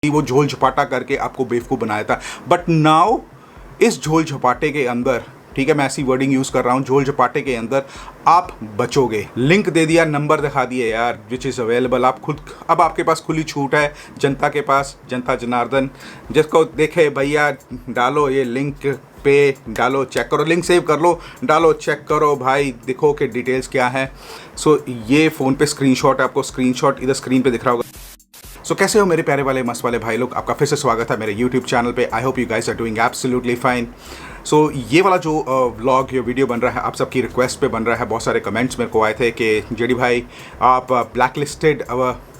वो झोल झपाटा करके आपको बेवकूफ़ बनाया था। बट नाउ इस झोल झपाटे के अंदर, ठीक है, मैं ऐसी वर्डिंग यूज़ कर रहा हूँ, झोल झपाटे के अंदर आप बचोगे। लिंक दे दिया, नंबर दिखा दिए यार, विच इज़ अवेलेबल। आप खुद, अब आपके पास खुली छूट है जनता के पास, जनता जनार्दन जिसको देखे भैया डालो ये लिंक पे, डालो चेक करो, लिंक सेव कर लो, डालो चेक करो भाई, देखो कि डिटेल्स क्या है। सो ये फ़ोन पे स्क्रीनशॉट है, आपको स्क्रीनशॉट इधर स्क्रीन पे दिख रहा होगा। सो कैसे हो मेरे प्यारे वाले मस्त वाले भाई लोग, आपका फिर से स्वागत है मेरे यूट्यूब चैनल पे। I hope you guys are doing absolutely fine. So ये वाला जो व्लॉग या वीडियो बन रहा है आप सबकी रिक्वेस्ट पे बन रहा है। बहुत सारे कमेंट्स मेरे को आए थे कि जेडी भाई आप ब्लैक लिस्टेड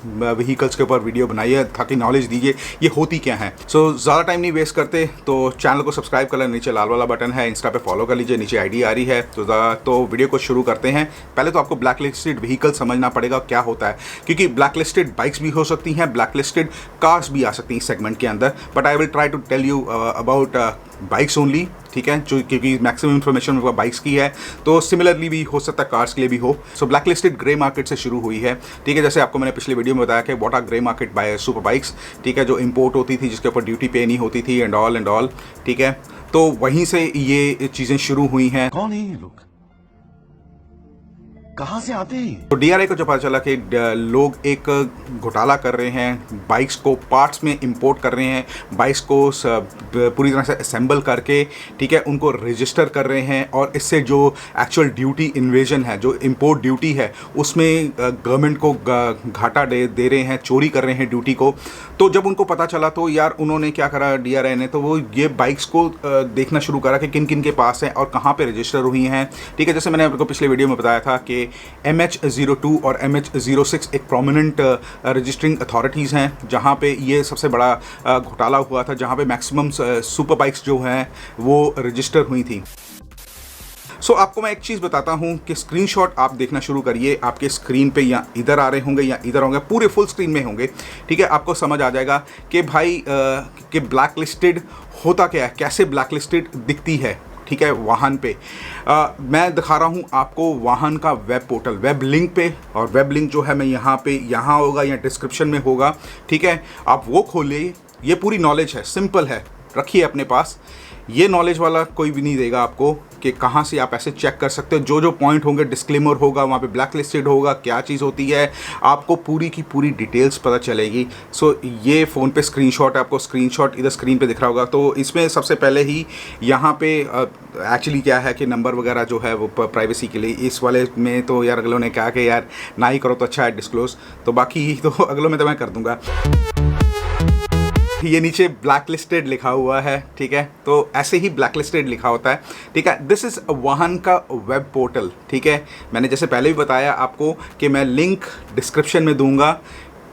व्हीकल्स के ऊपर वीडियो बनाइए ताकि नॉलेज दीजिए ये होती क्या है। सो ज़्यादा टाइम नहीं वेस्ट करते तो चैनल को सब्सक्राइब कर लें, नीचे लाल वाला बटन है, इंस्टा पे फॉलो कर लीजिए, नीचे आईडी आ रही है। तो वीडियो को शुरू करते हैं। पहले तो आपको ब्लैक लिस्टेड व्हीकल समझना पड़ेगा क्या होता है, क्योंकि ब्लैक लिस्टेड बाइक्स भी हो सकती हैं, ब्लैक लिस्टेड कार्स भी आ सकती हैं सेगमेंट के अंदर। But I will try to tell you about bikes only, ठीक है, जो क्योंकि मैक्सिमम इन्फॉर्मेशन बाइक्स की है, तो सिमिलरली भी हो सकता है कार्स के लिए भी हो। So black listed grey market से शुरू हुई है, ठीक है। जैसे आपको मैंने पिछले वीडियो में बताया कि what are grey market by super bikes, ठीक है, जो इंपोर्ट होती थी, जिसके ऊपर ड्यूटी पे नहीं होती थी एंड ऑल, ठीक है। तो वहीं से ये चीज़ें शुरू हुई हैं। कौन है ये लोग, कहां से आते हैं? तो डीआरआई को जो पता चला कि लोग एक घोटाला कर रहे हैं, बाइक्स को पार्ट्स में इंपोर्ट कर रहे हैं, बाइक्स को पूरी तरह से असेंबल करके, ठीक है, उनको रजिस्टर कर रहे हैं, और इससे जो एक्चुअल ड्यूटी इन्वेजन है, जो इंपोर्ट ड्यूटी है, उसमें गवर्नमेंट को घाटा दे रहे हैं, चोरी कर रहे हैं ड्यूटी को। तो जब उनको पता चला तो यार उन्होंने क्या करा डीआरआई ने, तो वो ये बाइक्स को देखना शुरू करा कि किन किन के पास हैं और कहाँ पर रजिस्टर हुई हैं, ठीक है। जैसे मैंने आपको पिछले वीडियो में बताया था कि MH02 और MH06 एक प्रोमिनेंट रजिस्टरिंग अथॉरिटीज़ हैं जहाँ पे ये सबसे बड़ा घोटाला हुआ था, जहाँ पे मैक्सिमम सुपर बाइक्स जो हैं वो रजिस्टर हुई थी। सो आपको मैं एक चीज़ बताता हूँ कि स्क्रीनशॉट आप देखना शुरू करिए, आपके स्क्रीन पे या इधर आ रहे होंगे या इधर होंगे, पूरे फुल स्क्रीन में होंगे, ठीक है। आपको समझ आ जाएगा कि भाई कि ब्लैक लिस्टेड होता क्या है, कैसे ब्लैक लिस्टेड दिखती है, ठीक है, वाहन पे। मैं दिखा रहा हूँ आपको वाहन का वेब पोर्टल, वेब लिंक पे, और वेब लिंक जो है मैं यहाँ होगा या डिस्क्रिप्शन में होगा, ठीक है। आप वो खोलिए, ये पूरी नॉलेज है, सिंपल है, रखिए अपने पास। ये नॉलेज वाला कोई भी नहीं देगा आपको कि कहाँ से आप ऐसे चेक कर सकते हो। जो जो पॉइंट होंगे डिस्क्लेमर होगा, वहाँ पे ब्लैक लिस्टेड होगा, क्या चीज़ होती है, आपको पूरी की पूरी डिटेल्स पता चलेगी। सो ये फ़ोन पे स्क्रीनशॉट है, आपको स्क्रीनशॉट इधर स्क्रीन पे दिख रहा होगा। तो इसमें सबसे पहले ही यहाँ पे एक्चुअली क्या है कि नंबर वगैरह जो है वो प्राइवेसी के लिए, इस वाले में तो यार अगलों ने कहा कि यार ना ही करो तो अच्छा है डिस्क्लोज, तो बाकी तो अगलों में तो मैं कर दूँगा। ये नीचे ब्लैक लिस्टेड लिखा हुआ है, ठीक है, तो ऐसे ही ब्लैक लिस्टेड लिखा होता है, ठीक है। दिस इज़ वाहन का वेब पोर्टल, ठीक है। मैंने जैसे पहले भी बताया आपको कि मैं लिंक डिस्क्रिप्शन में दूंगा,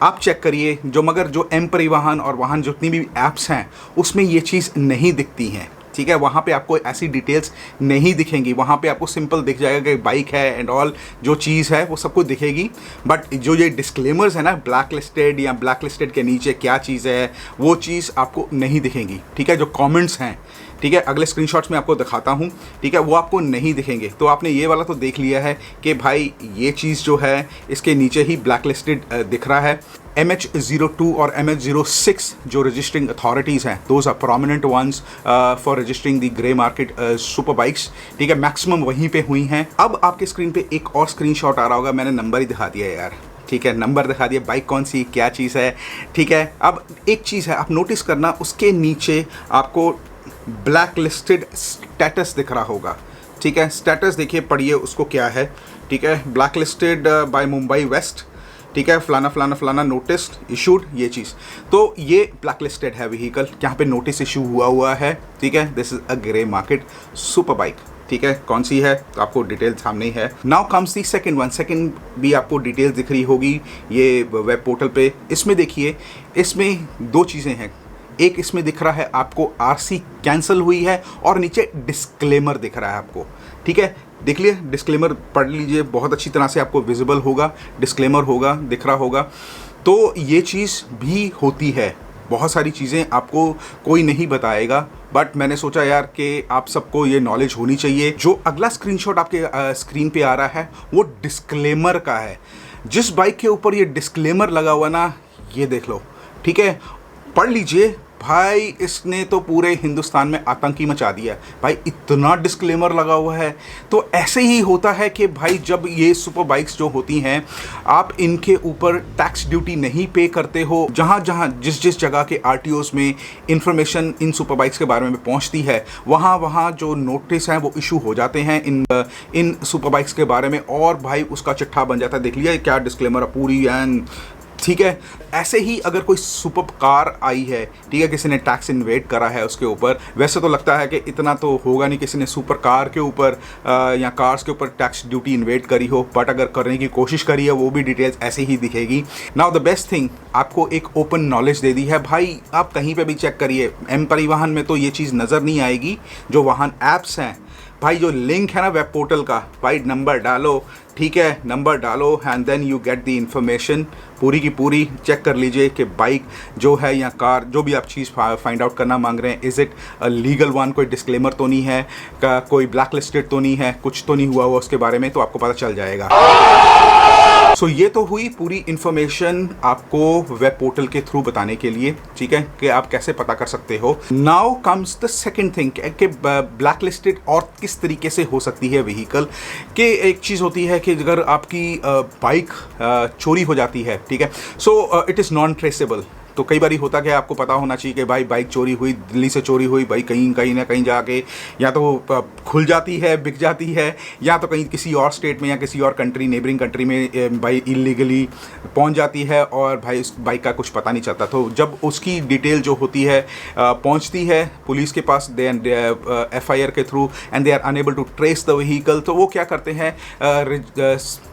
आप चेक करिए। मगर जो एम परिवहन और वाहन जितनी भी ऐप्स हैं उसमें ये चीज़ नहीं दिखती हैं, ठीक है। वहाँ पे आपको ऐसी डिटेल्स नहीं दिखेंगी, वहाँ पे आपको सिंपल दिख जाएगा कि बाइक है एंड ऑल, जो चीज़ है वो सब कुछ दिखेगी। बट जो ये डिस्क्लेमर्स है ना, ब्लैक लिस्टेड या ब्लैक लिस्टेड के नीचे क्या चीज़ है, वो चीज़ आपको नहीं दिखेंगी, ठीक है। जो कमेंट्स हैं, ठीक है, अगले स्क्रीनशॉट्स में आपको दिखाता हूँ, ठीक है, वो आपको नहीं दिखेंगे। तो आपने ये वाला तो देख लिया है कि भाई ये चीज़ जो है इसके नीचे ही ब्लैक लिस्टेड दिख रहा है। MH02 और MH06 जो रजिस्टरिंग अथॉरिटीज़ हैं, those are prominent ones for registering the grey market super bikes, ठीक है, मैक्सिमम वहीं पे हुई हैं। अब आपके स्क्रीन पे एक और स्क्रीनशॉट आ रहा होगा, मैंने नंबर ही दिखा दिया यार, ठीक है, नंबर दिखा दिया, बाइक कौन सी क्या चीज़ है, ठीक है। अब एक चीज़ है आप नोटिस करना, उसके नीचे आपको ब्लैक लिस्टेड स्टेटस दिख रहा होगा, ठीक है। स्टेटस देखिए, पढ़िए उसको क्या है, ठीक है। Black listed by Mumbai west, ठीक है, फलाना फलाना फलाना नोटिस इशूड, ये चीज़। तो ये ब्लैक लिस्टेड है व्हीकल, यहाँ पे नोटिस इशू हुआ है, ठीक है। This is a grey market super bike, ठीक है। कौन सी है तो आपको डिटेल सामने ही है। Now comes the second one, second भी आपको डिटेल्स दिख रही होगी ये वेब पोर्टल पे। इसमें देखिए, इसमें दो चीज़ें हैं, एक इसमें दिख रहा है आपको आरसी कैंसिल हुई है, और नीचे डिस्क्लेमर दिख रहा है आपको, ठीक है। देख लिए, डिस्क्लेमर पढ़ लीजिए, बहुत अच्छी तरह से आपको विजिबल होगा, डिस्क्लेमर होगा, दिख रहा होगा। तो ये चीज़ भी होती है, बहुत सारी चीज़ें आपको कोई नहीं बताएगा, बट मैंने सोचा यार कि आप सबको ये नॉलेज होनी चाहिए। जो अगला स्क्रीनशॉट आपके स्क्रीन पे आ रहा है वो डिस्क्लेमर का है। जिस बाइक के ऊपर ये डिस्क्लेमर लगा हुआ ना, ये देख लो, ठीक है, पढ़ लीजिए भाई, इसने तो पूरे हिंदुस्तान में आतंकी मचा दिया है भाई, इतना डिस्क्लेमर लगा हुआ है। तो ऐसे ही होता है कि भाई जब ये सुपर बाइक्स जो होती हैं, आप इनके ऊपर टैक्स ड्यूटी नहीं पे करते हो, जहाँ जहाँ जिस जिस जगह के आरटीओस में इंफॉर्मेशन इन सुपर बाइक्स के बारे में पहुँचती है, वहाँ वहाँ जो नोटिस हैं वो इशू हो जाते हैं इन सुपर बाइक्स के बारे में, और भाई उसका चिट्ठा बन जाता है। देख लिया क्या डिस्क्लेमर है पूरी एंड, ठीक है। ऐसे ही अगर कोई सुपर कार आई है, ठीक है, किसी ने टैक्स इन्वेट करा है उसके ऊपर, वैसे तो लगता है कि इतना तो होगा नहीं किसी ने सुपर कार के ऊपर या कार्स के ऊपर टैक्स ड्यूटी इन्वेट करी हो, बट अगर करने की कोशिश करी है वो भी डिटेल्स ऐसे ही दिखेगी। नाउ द बेस्ट थिंग, आपको एक ओपन नॉलेज दे दी है भाई, आप कहीं पे भी चेक करिए, एम परिवहन में तो ये चीज़ नज़र नहीं आएगी, जो वाहन ऐप्स हैं भाई, जो लिंक है ना वेब पोर्टल का, भाई नंबर डालो, ठीक है, नंबर डालो and then you get the information पूरी की पूरी। चेक कर लीजिए कि बाइक जो है या कार, जो भी आप चीज़ फाइंड आउट करना मांग रहे हैं, is it a legal one, कोई डिस्क्लेमर तो नहीं है, कोई ब्लैक लिस्टेड तो नहीं है, कुछ तो नहीं हुआ हुआ उसके बारे में, तो आपको पता चल जाएगा। सो ये तो हुई पूरी इन्फॉर्मेशन आपको वेब पोर्टल के थ्रू बताने के लिए, ठीक है, कि आप कैसे पता कर सकते हो। Now comes the second thing कि ब्लैक लिस्टेड और किस तरीके से हो सकती है व्हीकल। कि एक चीज़ होती है कि अगर आपकी बाइक चोरी हो जाती है, ठीक है, so it is non traceable. तो कई बार होता कि आपको पता होना चाहिए कि भाई बाइक चोरी हुई, दिल्ली से चोरी हुई, भाई कहीं ना कहीं जाके या तो खुल जाती है, बिक जाती है, या तो कहीं किसी और स्टेट में या किसी और कंट्री, नेबरिंग कंट्री में भाई इलीगली पहुंच जाती है, और भाई उस बाइक का कुछ पता नहीं चलता। तो जब उसकी डिटेल जो होती है पहुंचती है पुलिस के पास, दे FIR के through, and they are enable to trace the vehicle, तो वो क्या करते हैं,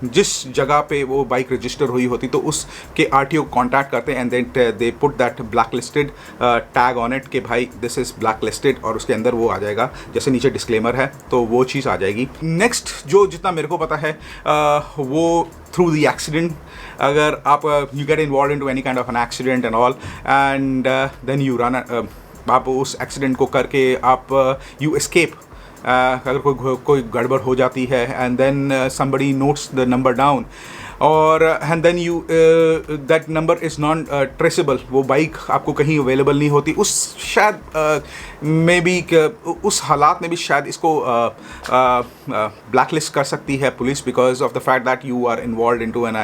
जिस जगह पे वो बाइक रजिस्टर हुई होती तो उसके RTO को कॉन्टैक्ट करते हैं, and then they put that blacklisted tag on it कि भाई दिस इज blacklisted, और उसके अंदर वो आ जाएगा, जैसे नीचे डिस्क्लेमर है तो वो चीज़ आ जाएगी। नेक्स्ट जो जितना मेरे को पता है वो थ्रू द एक्सीडेंट, अगर आप you get involve into any kind of an accident and all, and then you run, आप उस एक्सीडेंट को करके आप यू एस्केप, अगर कोई गड़बड़ हो जाती है, and then somebody notes the number down, और and then you that number is non traceable, वो बाइक आपको कहीं अवेलेबल नहीं होती, उस शायद मे बी उस हालात में भी शायद इसको ब्लैकलिस्ट कर सकती है police, because of the fact that you are involve into an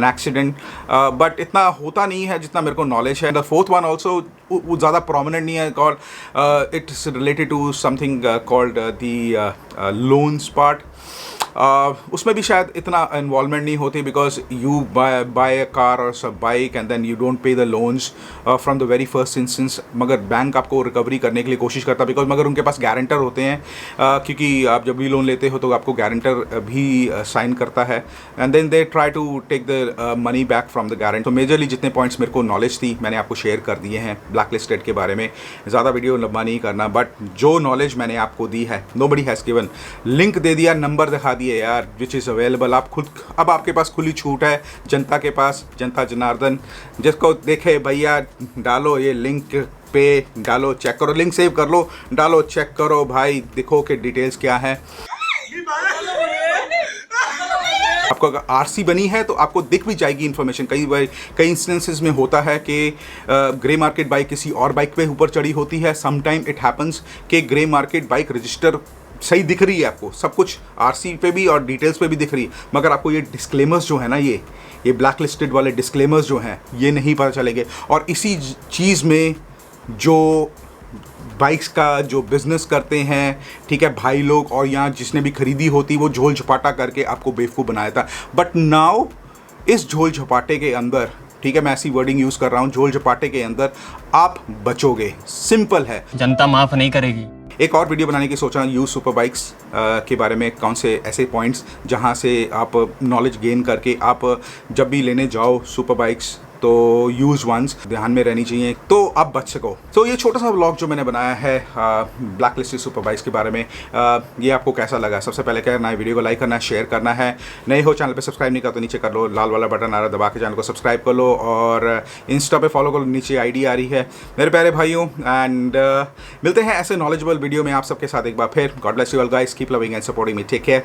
accident, but इतना होता नहीं है जितना मेरे को नॉलेज है। द फोर्थ वन ऑल्सो वो ज़्यादा प्रोमिनेंट नहीं है, called it's related to something called the loans part. उसमें भी शायद इतना इन्वॉल्वमेंट नहीं होती, because you buy a car और सब bike and then you don't pay the loans from the very first instance, मगर बैंक आपको रिकवरी करने के लिए कोशिश करता है, बिकॉज मगर उनके पास गारंटर होते हैं, क्योंकि आप जब भी लोन लेते हो तो आपको गारंटर भी साइन करता है, and then they try to take the money back from the guarantor. तो मेजरली जितने पॉइंट्स मेरे को नॉलेज थी मैंने आपको शेयर कर दिए हैं ब्लैक लिस्टेड के बारे में। ज़्यादा वीडियो लंबा नहीं करना, बट जो नॉलेज मैंने आपको दी है, नोबडी हैज़ गिवन, लिंक दे दिया, नंबर दिखा दिए यार, विच इज़ अवेलेबल। आप खुद, अब आपके पास खुली छूट है, जनता के पास, जनता जनार्दन जिसको देखे भैया डालो ये लिंक पे, डालो चेक करो, लिंक सेव कर लो, डालो चेक करो भाई, देखो कि डिटेल्स क्या है। आपको अगर RC बनी है तो आपको दिख भी जाएगी इन्फॉर्मेशन। कई इंस्टेंसेस में होता है कि ग्रे मार्केट बाइक किसी और बाइक पे ऊपर चढ़ी होती है। समटाइम इट हैपन्स कि ग्रे मार्केट बाइक रजिस्टर सही दिख रही है आपको, सब कुछ RC पे भी और डिटेल्स पे भी दिख रही है, मगर आपको ये डिस्क्लेमर्स जो है ना, ये ब्लैक लिस्टेड वाले डिस्क्लेमर्स जो हैं, ये नहीं पता चलेंगे। और इसी चीज़ में जो बाइक्स का जो बिज़नेस करते हैं, ठीक है, भाई लोग, और यहाँ जिसने भी खरीदी होती वो झोल झपाटा करके आपको बेवकूफ़ बनाया था। बट नाउ इस झोल झपाटे के अंदर, ठीक है, मैं ऐसी वर्डिंग यूज़ कर रहा हूँ, झोल झपाटे के अंदर आप बचोगे, सिंपल है, जनता माफ़ नहीं करेगी। एक और वीडियो बनाने की सोचा यूज सुपर बाइक्स के बारे में, कौन से ऐसे पॉइंट्स जहाँ से आप नॉलेज गेन करके आप जब भी लेने जाओ सुपर बाइक्स तो यूज वंस ध्यान में रहनी चाहिए, तो आप बच सको। तो ये छोटा सा व्लॉग जो मैंने बनाया है ब्लैक लिस्टेड सुपर बाइक्स के बारे में, ये आपको कैसा लगा? सबसे पहले क्या करना है, वीडियो को लाइक करना है, शेयर करना है, नए हो चैनल पे सब्सक्राइब नहीं कर तो नीचे कर लो, लाल वाला बटन आ रहा है दबा के चैनल को सब्सक्राइब कर लो, और इंस्टा पे फॉलो करो, नीचे ID आ रही है मेरे प्यारे भाइयों। एंड मिलते हैं ऐसे नॉलेजेबल वीडियो में आप सबके साथ एक बार फिर। God bless you all guys, keep loving and supporting me, take care.